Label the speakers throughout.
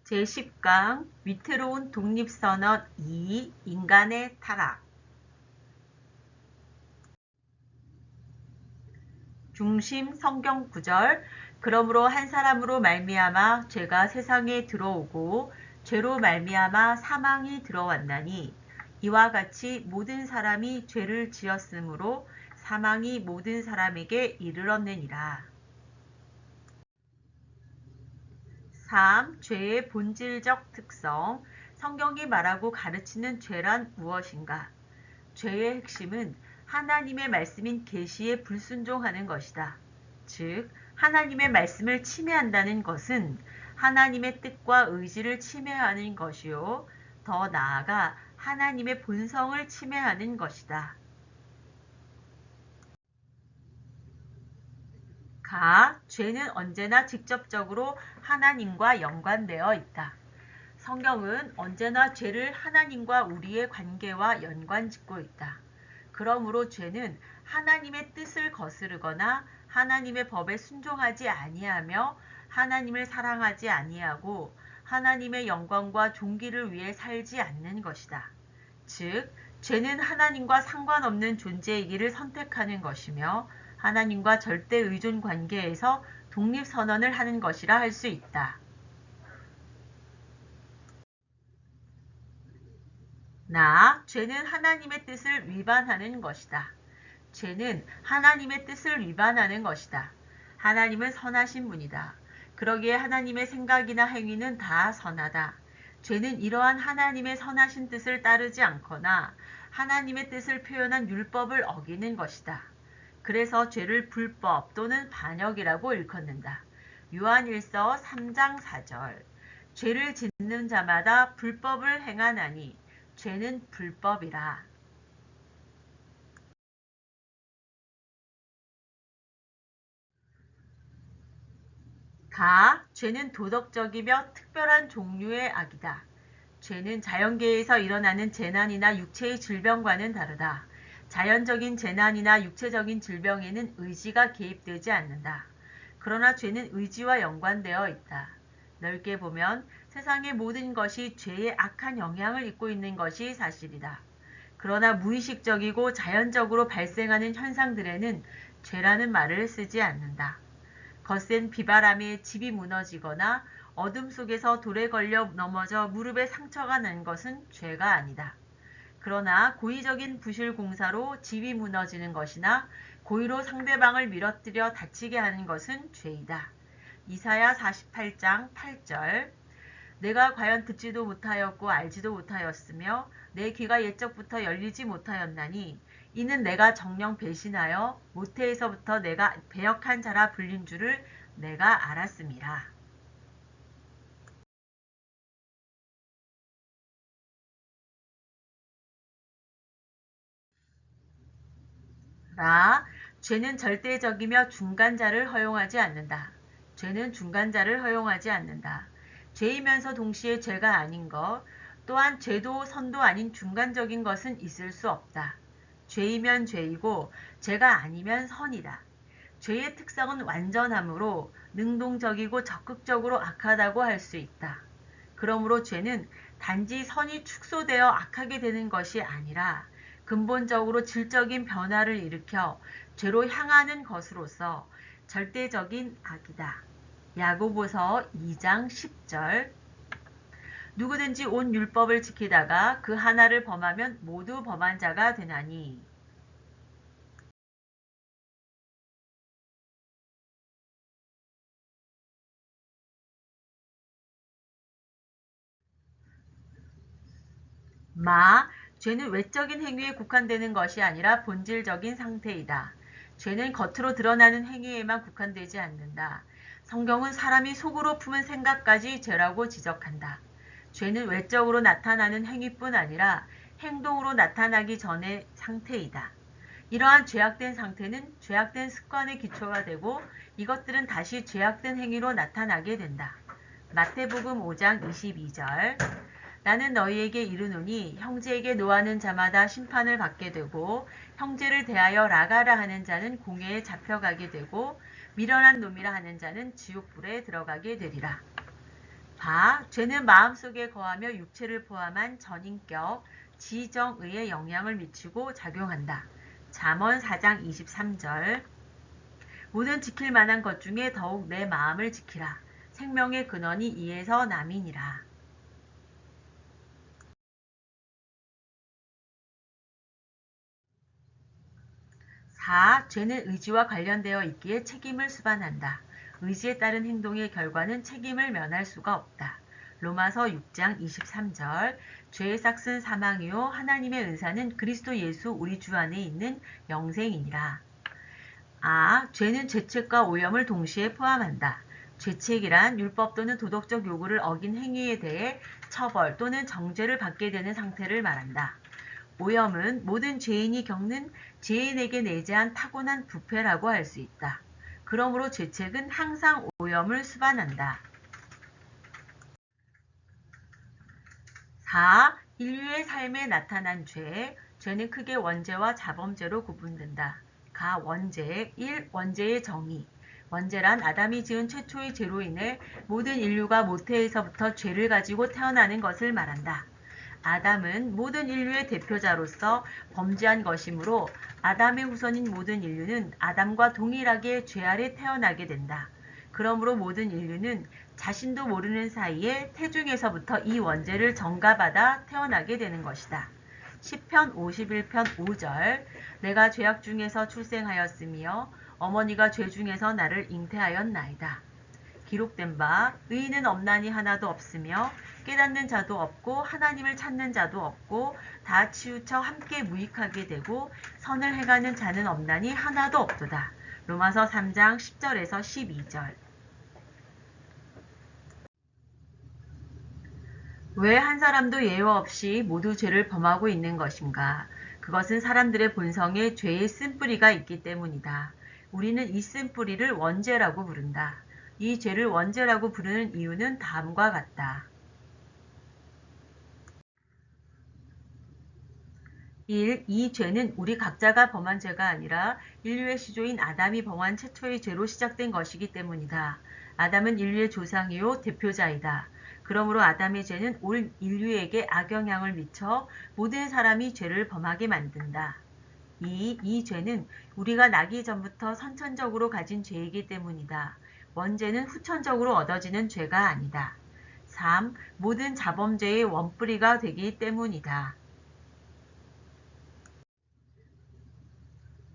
Speaker 1: 제10강 위태로운 독립선언 2 인간의 타락. 중심 성경 구절. 그러므로 한 사람으로 말미암아 죄가 세상에 들어오고 죄로 말미암아 사망이 들어왔나니 이와 같이 모든 사람이 죄를 지었으므로 사망이 모든 사람에게 이르렀느니라. 3. 죄의 본질적 특성. 성경이 말하고 가르치는 죄란 무엇인가? 죄의 핵심은 하나님의 말씀인 계시에 불순종하는 것이다. 즉, 하나님의 말씀을 침해한다는 것은 하나님의 뜻과 의지를 침해하는 것이요, 더 나아가 하나님의 본성을 침해하는 것이다. 죄는 언제나 직접적으로 하나님과 연관되어 있다. 성경은 언제나 죄를 하나님과 우리의 관계와 연관짓고 있다. 그러므로 죄는 하나님의 뜻을 거스르거나 하나님의 법에 순종하지 아니하며 하나님을 사랑하지 아니하고 하나님의 영광과 존귀를 위해 살지 않는 것이다. 즉, 죄는 하나님과 상관없는 존재이기를 선택하는 것이며 하나님과 절대 의존 관계에서 독립선언을 하는 것이라 할 수 있다. 죄는 하나님의 뜻을 위반하는 것이다. 죄는 하나님의 뜻을 위반하는 것이다. 하나님은 선하신 분이다. 그러기에 하나님의 생각이나 행위는 다 선하다. 죄는 이러한 하나님의 선하신 뜻을 따르지 않거나 하나님의 뜻을 표현한 율법을 어기는 것이다. 그래서 죄를 불법 또는 반역이라고 일컫는다. 요한일서 3장 4절. 죄를 짓는 자마다 불법을 행하나니 죄는 불법이라. 죄는 도덕적이며 특별한 종류의 악이다. 죄는 자연계에서 일어나는 재난이나 육체의 질병과는 다르다. 자연적인 재난이나 육체적인 질병에는 의지가 개입되지 않는다. 그러나 죄는 의지와 연관되어 있다. 넓게 보면 세상의 모든 것이 죄의 악한 영향을 입고 있는 것이 사실이다. 그러나 무의식적이고 자연적으로 발생하는 현상들에는 죄라는 말을 쓰지 않는다. 거센 비바람에 집이 무너지거나 어둠 속에서 돌에 걸려 넘어져 무릎에 상처가 난 것은 죄가 아니다. 그러나 고의적인 부실 공사로 집이 무너지는 것이나 고의로 상대방을 밀어뜨려 다치게 하는 것은 죄이다. 이사야 48장 8절. 내가 과연 듣지도 못하였고 알지도 못하였으며 내 귀가 옛적부터 열리지 못하였나니 이는 내가 정녕 배신하여 모태에서부터 내가 배역한 자라 불린 줄을 내가 알았음이라. 죄는 절대적이며 중간자를 허용하지 않는다. 죄는 중간자를 허용하지 않는다. 죄이면서 동시에 죄가 아닌 것, 또한 죄도 선도 아닌 중간적인 것은 있을 수 없다. 죄이면 죄이고 죄가 아니면 선이다. 죄의 특성은 완전함으로 능동적이고 적극적으로 악하다고 할 수 있다. 그러므로 죄는 단지 선이 축소되어 악하게 되는 것이 아니라 근본적으로 질적인 변화를 일으켜 죄로 향하는 것으로서 절대적인 악이다. 야고보서 2장 10절. 누구든지 온 율법을 지키다가 그 하나를 범하면 모두 범한 자가 되나니. 죄는 외적인 행위에 국한되는 것이 아니라 본질적인 상태이다. 죄는 겉으로 드러나는 행위에만 국한되지 않는다. 성경은 사람이 속으로 품은 생각까지 죄라고 지적한다. 죄는 외적으로 나타나는 행위뿐 아니라 행동으로 나타나기 전의 상태이다. 이러한 죄악된 상태는 죄악된 습관의 기초가 되고 이것들은 다시 죄악된 행위로 나타나게 된다. 마태복음 5장 22절. 나는 너희에게 이르노니 형제에게 노하는 자마다 심판을 받게 되고 형제를 대하여 라가라 하는 자는 공회에 잡혀가게 되고 미련한 놈이라 하는 자는 지옥불에 들어가게 되리라. 봐, 죄는 마음속에 거하며 육체를 포함한 전인격, 지정의에 영향을 미치고 작용한다. 잠언 4장 23절. 모든 지킬 만한 것 중에 더욱 내 마음을 지키라. 생명의 근원이 이에서 남이니라. 4. 죄는 의지와 관련되어 있기에 책임을 수반한다. 의지에 따른 행동의 결과는 책임을 면할 수가 없다. 로마서 6장 23절. 죄의 삭은 사망이요 하나님의 은사는 그리스도 예수 우리 주 안에 있는 영생이니라. 죄는 죄책과 오염을 동시에 포함한다. 죄책이란 율법 또는 도덕적 요구를 어긴 행위에 대해 처벌 또는 정죄를 받게 되는 상태를 말한다. 오염은 모든 죄인이 겪는 죄인에게 내재한 타고난 부패라고 할 수 있다. 그러므로 죄책은 항상 오염을 수반한다. 4. 인류의 삶에 나타난 죄. 죄는 크게 원죄와 자범죄로 구분된다. 원죄. 1. 원죄의 정의. 원죄란 아담이 지은 최초의 죄로 인해 모든 인류가 모태에서부터 죄를 가지고 태어나는 것을 말한다. 아담은 모든 인류의 대표자로서 범죄한 것이므로 아담의 후손인 모든 인류는 아담과 동일하게 죄 아래 태어나게 된다. 그러므로 모든 인류는 자신도 모르는 사이에 태중에서부터 이 원죄를 전가받아 태어나게 되는 것이다. 시편 51편 5절. 내가 죄악 중에서 출생하였으며 어머니가 죄 중에서 나를 잉태하였나이다. 기록된 바 의인은 없나니 하나도 없으며 깨닫는 자도 없고 하나님을 찾는 자도 없고 다 치우쳐 함께 무익하게 되고 선을 행하는 자는 없나니 하나도 없도다. 로마서 3장 10절에서 12절. 왜 한 사람도 예외 없이 모두 죄를 범하고 있는 것인가? 그것은 사람들의 본성에 죄의 쓴뿌리가 있기 때문이다. 우리는 이 쓴뿌리를 원죄라고 부른다. 이 죄를 원죄라고 부르는 이유는 다음과 같다. 1. 이 죄는 우리 각자가 범한 죄가 아니라 인류의 시조인 아담이 범한 최초의 죄로 시작된 것이기 때문이다. 아담은 인류의 조상이요 대표자이다. 그러므로 아담의 죄는 올 인류에게 악영향을 미쳐 모든 사람이 죄를 범하게 만든다. 2. 이 죄는 우리가 나기 전부터 선천적으로 가진 죄이기 때문이다. 원죄는 후천적으로 얻어지는 죄가 아니다. 3. 모든 자범죄의 원뿌리가 되기 때문이다.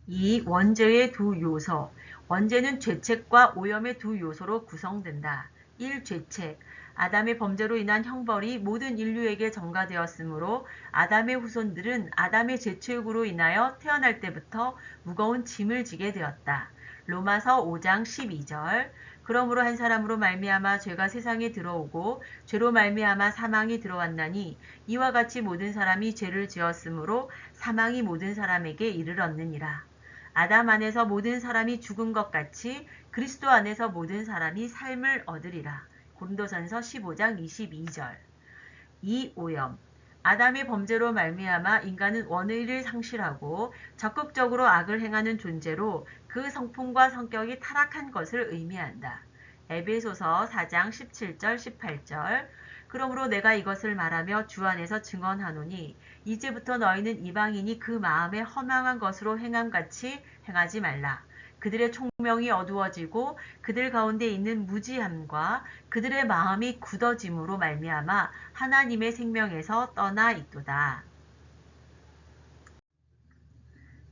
Speaker 1: 2. 원죄의 두 요소. 원죄는 죄책과 오염의 두 요소로 구성된다. 1. 죄책. 아담의 범죄로 인한 형벌이 모든 인류에게 전가되었으므로 아담의 후손들은 아담의 죄책으로 인하여 태어날 때부터 무거운 짐을 지게 되었다. 로마서 5장 12절. 그러므로 한 사람으로 말미암아 죄가 세상에 들어오고 죄로 말미암아 사망이 들어왔나니 이와 같이 모든 사람이 죄를 지었으므로 사망이 모든 사람에게 이르렀느니라. 아담 안에서 모든 사람이 죽은 것 같이 그리스도 안에서 모든 사람이 삶을 얻으리라. 고린도전서 15장 22절. 이 오염. 아담의 범죄로 말미암아 인간은 원의를 상실하고 적극적으로 악을 행하는 존재로 그 성품과 성격이 타락한 것을 의미한다. 에베소서 4장 17절 18절. 그러므로 내가 이것을 말하며 주 안에서 증언하노니 이제부터 너희는 이방인이 그 마음에 허망한 것으로 행함같이 행하지 말라. 그들의 총명이 어두워지고 그들 가운데 있는 무지함과 그들의 마음이 굳어짐으로 말미암아 하나님의 생명에서 떠나 있도다.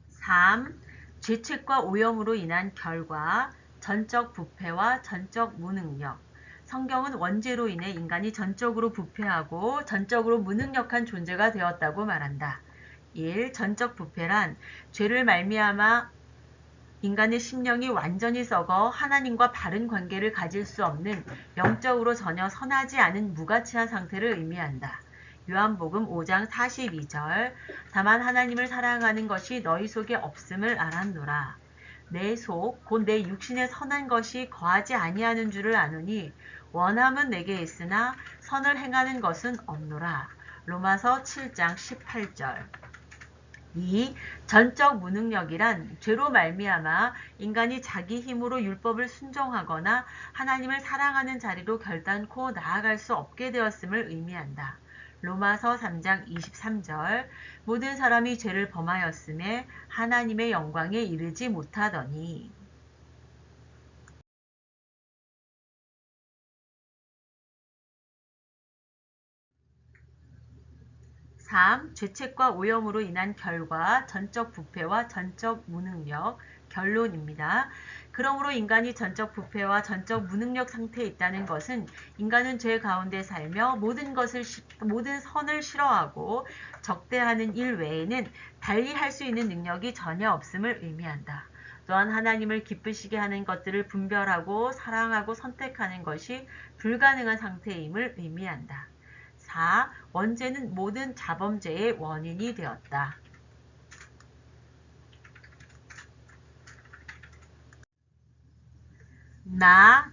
Speaker 1: 3. 죄책과 오염으로 인한 결과, 전적 부패와 전적 무능력. 성경은 원죄로 인해 인간이 전적으로 부패하고 전적으로 무능력한 존재가 되었다고 말한다. 1. 전적 부패란 죄를 말미암아 인간의 심령이 완전히 썩어 하나님과 바른 관계를 가질 수 없는 영적으로 전혀 선하지 않은 무가치한 상태를 의미한다. 요한복음 5장 42절. 다만 하나님을 사랑하는 것이 너희 속에 없음을 알았노라. 내 속, 곧 내 육신의 선한 것이 거하지 아니하는 줄을 아노니 원함은 내게 있으나 선을 행하는 것은 없노라. 로마서 7장 18절. 2. 전적 무능력이란 죄로 말미암아 인간이 자기 힘으로 율법을 순종하거나 하나님을 사랑하는 자리로 결단코 나아갈 수 없게 되었음을 의미한다. 로마서 3장 23절 모든 사람이 죄를 범하였음에 하나님의 영광에 이르지 못하더니 3. 죄책과 오염으로 인한 결과, 전적 부패와 전적 무능력, 결론입니다. 그러므로 인간이 전적 부패와 전적 무능력 상태에 있다는 것은 인간은 죄 가운데 살며 모든 선을 싫어하고 적대하는 일 외에는 달리 할 수 있는 능력이 전혀 없음을 의미한다. 또한 하나님을 기쁘시게 하는 것들을 분별하고 사랑하고 선택하는 것이 불가능한 상태임을 의미한다. 4. 원죄는 모든 자범죄의 원인이 되었다.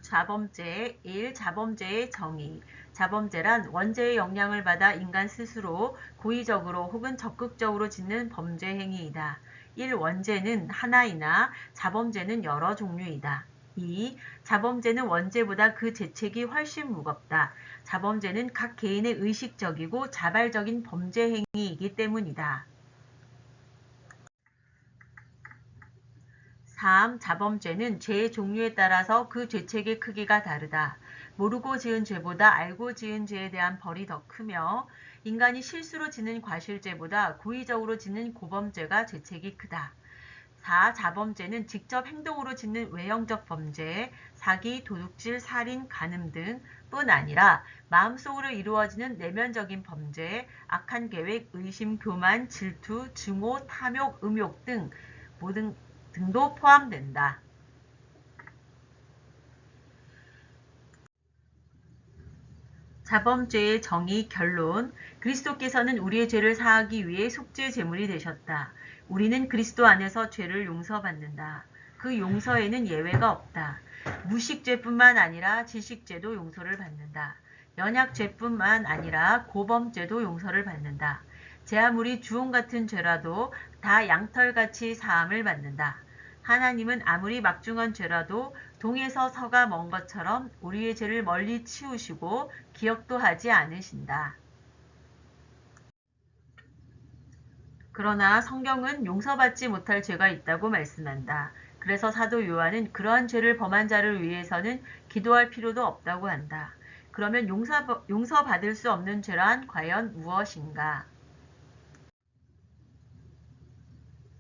Speaker 1: 자범죄 1. 자범죄의 정의 자범죄란 원죄의 영향을 받아 인간 스스로 고의적으로 혹은 적극적으로 짓는 범죄 행위이다. 1. 원죄는 하나이나 자범죄는 여러 종류이다. 2. 자범죄는 원죄보다 그 죄책이 훨씬 무겁다. 자범죄는 각 개인의 의식적이고 자발적인 범죄 행위이기 때문이다. 3. 자범죄는 죄의 종류에 따라서 그 죄책의 크기가 다르다. 모르고 지은 죄보다 알고 지은 죄에 대한 벌이 더 크며 인간이 실수로 짓는 과실죄보다 고의적으로 짓는 고범죄가 죄책이 크다. 4. 자범죄는 직접 행동으로 짓는 외형적 범죄, 사기, 도둑질, 살인, 간음 등 뿐 아니라 마음속으로 이루어지는 내면적인 범죄, 악한 계획, 의심, 교만, 질투, 증오, 탐욕, 음욕 등도 포함된다. 자범죄의 정의 결론 그리스도께서는 우리의 죄를 사하기 위해 속죄 제물이 되셨다. 우리는 그리스도 안에서 죄를 용서받는다. 그 용서에는 예외가 없다. 무식죄뿐만 아니라 지식죄도 용서를 받는다. 연약죄뿐만 아니라 고범죄도 용서를 받는다. 제 아무리 주홍 같은 죄라도 다 양털같이 사함을 받는다. 하나님은 아무리 막중한 죄라도 동에서 서가 먼 것처럼 우리의 죄를 멀리 치우시고 기억도 하지 않으신다. 그러나 성경은 용서받지 못할 죄가 있다고 말씀한다. 그래서 사도 요한은 그러한 죄를 범한 자를 위해서는 기도할 필요도 없다고 한다. 그러면 용서받을 수 없는 죄란 과연 무엇인가?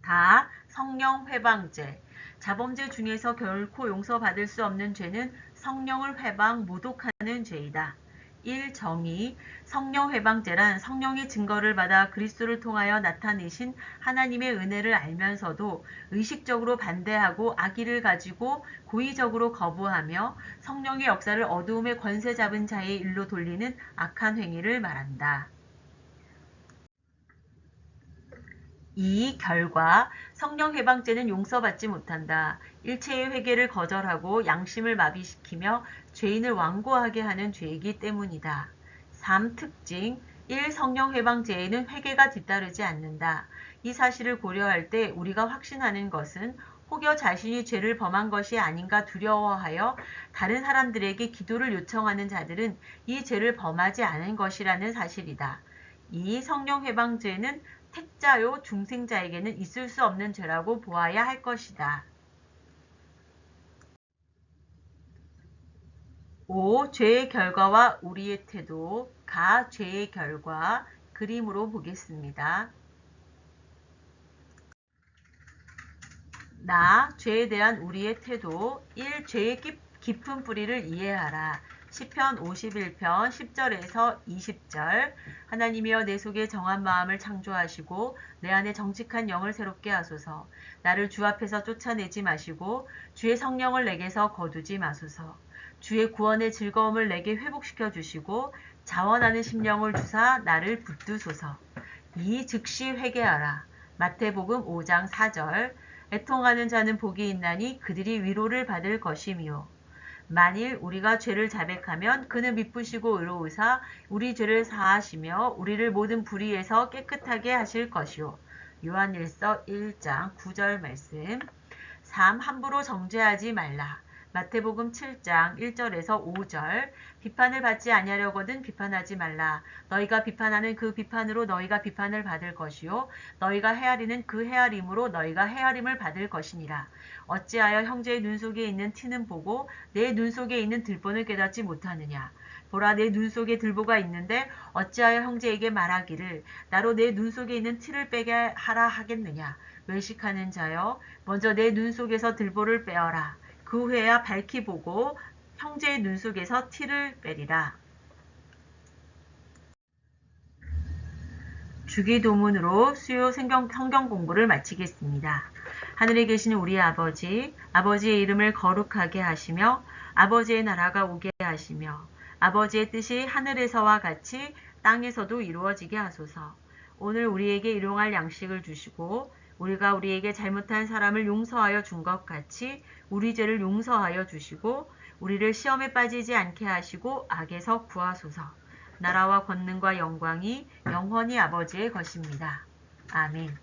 Speaker 1: 다 성령 회방죄. 자범죄 중에서 결코 용서받을 수 없는 죄는 성령을 모독하는 죄이다. 1. 정의 성령 회방죄란 성령의 증거를 받아 그리스도를 통하여 나타내신 하나님의 은혜를 알면서도 의식적으로 반대하고 악의를 가지고 고의적으로 거부하며 성령의 역사를 어두움의 권세 잡은 자의 일로 돌리는 악한 행위를 말한다. 2. 결과 성령 해방죄는 용서받지 못한다. 일체의 회개를 거절하고 양심을 마비시키며 죄인을 완고하게 하는 죄이기 때문이다. 3. 특징 1. 성령 해방죄에는 회개가 뒤따르지 않는다. 이 사실을 고려할 때 우리가 확신하는 것은 혹여 자신이 죄를 범한 것이 아닌가 두려워하여 다른 사람들에게 기도를 요청하는 자들은 이 죄를 범하지 않은 것이라는 사실이다. 2. 성령 해방죄는 택자요 중생자에게는 있을 수 없는 죄라고 보아야 할 것이다. 5. 죄의 결과와 우리의 태도 죄의 결과 그림으로 보겠습니다. 죄에 대한 우리의 태도 1. 죄의 깊은 뿌리를 이해하라. 시편 51편 10절에서 20절 하나님이여 내 속에 정한 마음을 창조하시고 내 안에 정직한 영을 새롭게 하소서. 나를 주 앞에서 쫓아내지 마시고 주의 성령을 내게서 거두지 마소서. 주의 구원의 즐거움을 내게 회복시켜 주시고 자원하는 심령을 주사 나를 붙드소서. 2. 즉시 회개하라. 마태복음 5장 4절 애통하는 자는 복이 있나니 그들이 위로를 받을 것이며 만일 우리가 죄를 자백하면 그는 미쁘시고 의로우사 우리 죄를 사하시며 우리를 모든 불의에서 깨끗하게 하실 것이요. 요한일서 1장 9절 말씀. 3. 함부로 정죄하지 말라. 마태복음 7장 1절에서 5절. 비판을 받지 아니하려거든 비판하지 말라. 너희가 비판하는 그 비판으로 너희가 비판을 받을 것이요 너희가 헤아리는 그 헤아림으로 너희가 헤아림을 받을 것이니라. 어찌하여 형제의 눈 속에 있는 티는 보고 내 눈 속에 있는 들보는 깨닫지 못하느냐. 보라, 내 눈 속에 들보가 있는데 어찌하여 형제에게 말하기를 나로 내 눈 속에 있는 티를 빼게 하라 하겠느냐. 외식하는 자여, 먼저 내 눈 속에서 들보를 빼어라. 그 후에야 밝히 보고 형제의 눈 속에서 티를 빼리라. 주기도문으로 수요 성경 공부를 마치겠습니다. 하늘에 계시는 우리 아버지, 아버지의 이름을 거룩하게 하시며 아버지의 나라가 오게 하시며 아버지의 뜻이 하늘에서와 같이 땅에서도 이루어지게 하소서. 오늘 우리에게 일용할 양식을 주시고 우리가 우리에게 잘못한 사람을 용서하여 준 것 같이 우리 죄를 용서하여 주시고 우리를 시험에 빠지지 않게 하시고 악에서 구하소서. 나라와 권능과 영광이 영원히 아버지의 것입니다. 아멘.